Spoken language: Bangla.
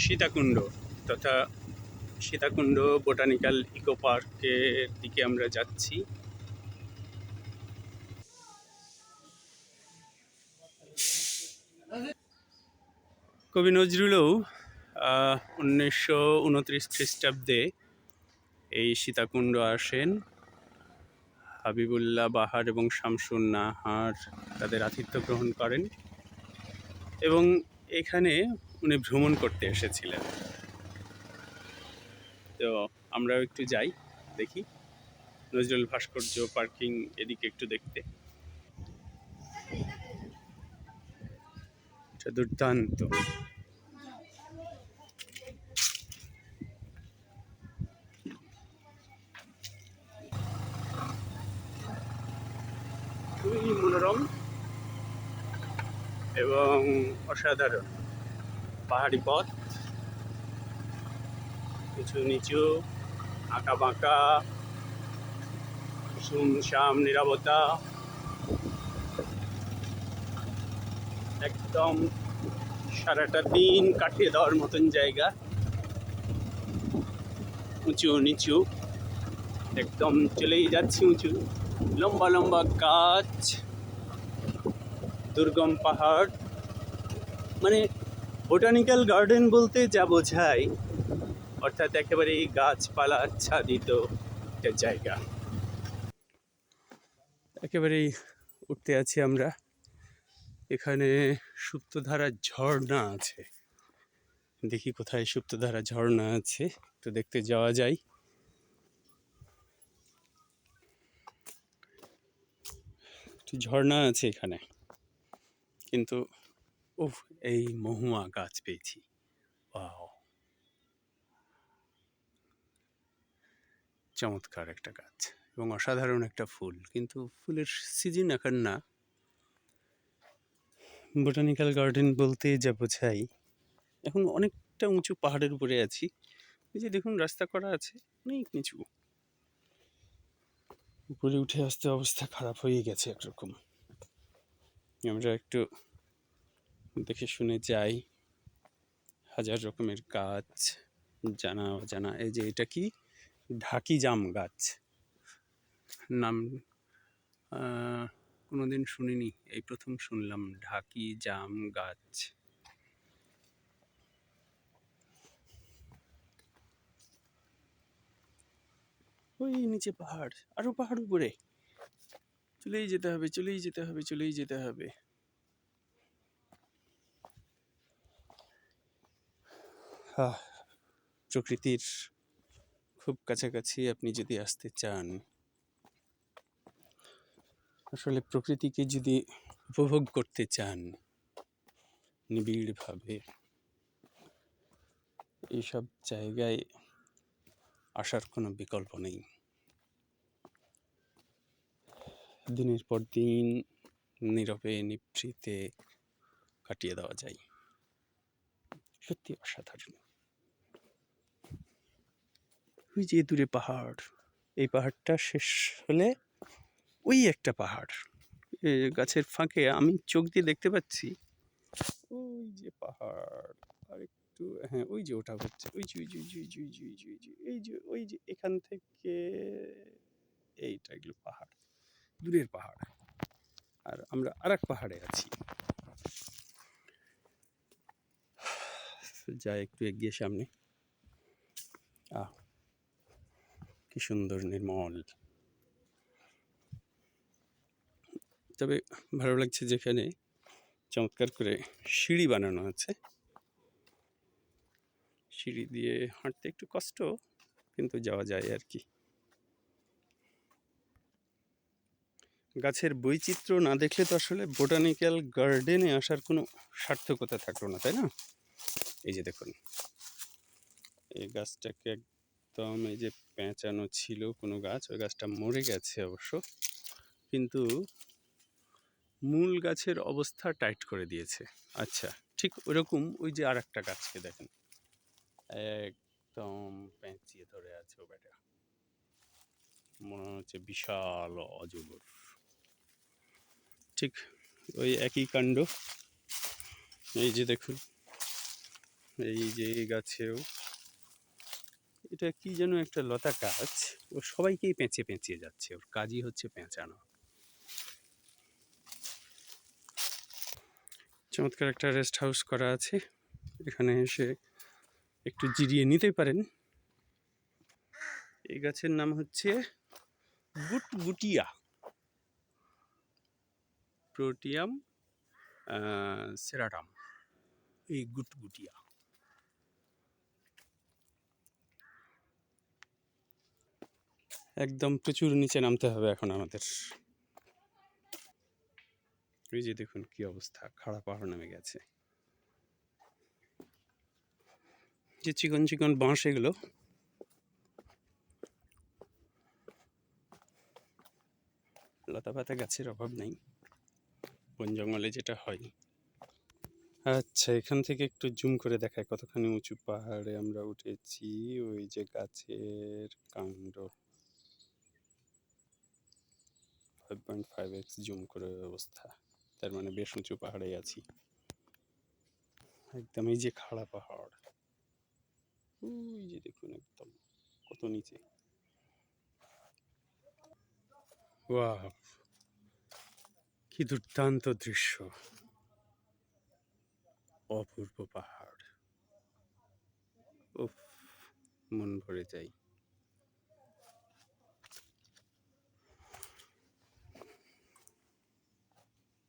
সীতাকুণ্ড তথা সীতাকুণ্ড বোটানিক্যাল ইকো পার্কের দিকে আমরা যাচ্ছি। কবি নজরুলও 1929 খ্রিস্টাব্দে এই সীতাকুণ্ড আসেন। হাবিবুল্লাহ বাহার এবং শামসুন নাহার তাদের আতিথ্য গ্রহণ করেন এবং এখানে উনি ভ্রমণ করতে এসেছিলেন। তো আমরাও একটু যাই, দেখি নজরুল ভাস্কর্য পার্কিং এদিকে একটু দেখতে। এটা দুর্দান্ত। খুবই মনোরম এবং অসাধারণ পাহাড়ি পথ, কিছু নিচু, আঁকা বাঁকা, সুমসাম নীরবতা, একদম সারাটা দিন কাটিয়ে দেওয়ার মতন জায়গা। উঁচু নিচু, একদম চলেই যাচ্ছি উঁচু, লম্বা লম্বা গাছ, দুর্গম পাহাড়। মানে বোটানিক্যাল গার্ডেন বলতে যা বোঝায়, অর্থাৎ একেবারে গাছপালা আচ্ছাদিত একটা জায়গা। একেবারেই উঠতে আছি আমরা। এখানে সুপ্তধারা ঝর্ণা আছে, দেখি কোথায় সুপ্তধারা ঝর্ণা আছে, তো দেখতে যাওয়া যায়। ঝর্ণা আছে এখানে, কিন্তু উফ, এই মহুয়া গাছ পেয়েছি। ওয়াও, চমৎকার একটা গাছ এবং অসাধারণ একটা ফুল, কিন্তু ফুলের সিজন এখন না। বোটানিক্যাল গার্ডেন বলতে যা বোঝাই, এখন অনেকটা উঁচু পাহাড়ের উপরে আছি। এই যে দেখুন রাস্তা করা আছে, অনেক নিচু, উপরে উঠে আসতে অবস্থা খারাপ হয়ে গেছে একরকম। আমরা একটু দেখে শুনে যাই। হাজার রকমের গাছ, জানা অজানা। এই যে এটা কি, ঢাকি জাম গাছ, নাম কোনোদিন শুনিনি, এই প্রথম শুনলাম ঢাকি জাম গাছ। ওই নিচে পাহাড়, আরো পাহাড় উপরে, চলেই যেতে হবে, চলেই যেতে হবে, চলেই যেতে হবে। প্রকৃতির খুব কাছাকাছি আপনি যদি আসতে চান, আসলে প্রকৃতিকে যদি উপভোগ করতে চান নিবিড়ভাবে, এইসব জায়গায় আসার কোনো বিকল্প নেই। দিনের পর দিন নীরবে নিভৃতে কাটিয়ে দেওয়া যায়, সত্যি অসাধারণ। ওই যে দূরে পাহাড়, এই পাহাড়টা শেষ হলে ওই একটা পাহাড়, গাছের ফাঁকে আমি চোখ দিয়ে দেখতে পাচ্ছি ওই যে পাহাড়। আর একটু, হ্যাঁ ওই যে ওটা হচ্ছে, ওই যে ওই যে ওই যে ওই যে ওই যে ওই যে এই যে ওই যে এখান থেকে এইটা, এগুলো পাহাড়, দূরের পাহাড়। আর আমরা আর এক পাহাড়ে আছি। যাই একটু এগিয়ে সামনে। কি সুন্দর নির্মল। তবে ভালো লাগছে যেখানে চমৎকার করে সিঁড়ি বানানো আছে। সিঁড়ি দিয়ে হাঁটতে একটু কষ্ট, কিন্তু যাওয়া যায় আর কি। গাছের বৈচিত্র্য না দেখলে তো আসলে বোটানিক্যাল গার্ডেনে আসার কোনো সার্থকতা থাকলো না, তাই না? এই যে দেখুন, এই গাছটাকে একদম, এই যে পেঁচানো ছিল কোনো গাছ, ওই গাছটা মরে গেছে অবশ্য, কিন্তু মূল গাছের অবস্থা টাইট করে দিয়েছে। আচ্ছা, ঠিক ওরকম ওই যে আর একটা গাছকে দেখেন, একদম পেঁচিয়ে ধরে আছে ও বেটা, মনে হচ্ছে বিশাল অজগর। ঠিক ওই একই কাণ্ড, এই যে দেখুন এই যে এই গাছেও এটা কি যেন একটা লতা গাছ, ও সবাইকেই পেঁচিয়ে পেঁচিয়ে যাচ্ছে, ওর কাজই হচ্ছে পেঁচানো। চমৎকার একটা রেস্ট হাউস করা আছে, এখানে এসে একটু জিরিয়ে নিতে পারেন। এই গাছের নাম হচ্ছে গুটগুটিয়া, প্রোটিয়াম সেরাটাম, এই গুটগুটিয়া। একদম প্রচুর নিচে নামতে হবে এখন আমাদের। এই যে দেখুন কি অবস্থা, খাড়া পাহাড় নেমে গেছে। যে চিকন চিকন বাঁশ এগুলো, লতা পাতা গাছের অভাব নেই বন জঙ্গলে যেটা হয়। আচ্ছা, এখান থেকে একটু জুম করে দেখায় কতখানি উঁচু পাহাড়ে আমরা উঠেছি। ওই যে গাছের কাণ্ড, 5.5x জুম করে অবস্থা, তার মানে বেশ উঁচু পাহাড়ে আছি একদম। এই যে খাড়া পাহাড়, ওই যে দেখুন একদম কত নিচে। ওয়াও, কি দুর্দান্ত দৃশ্য, অপূর্ব পাহাড়, উফ, মন ভরে যায়।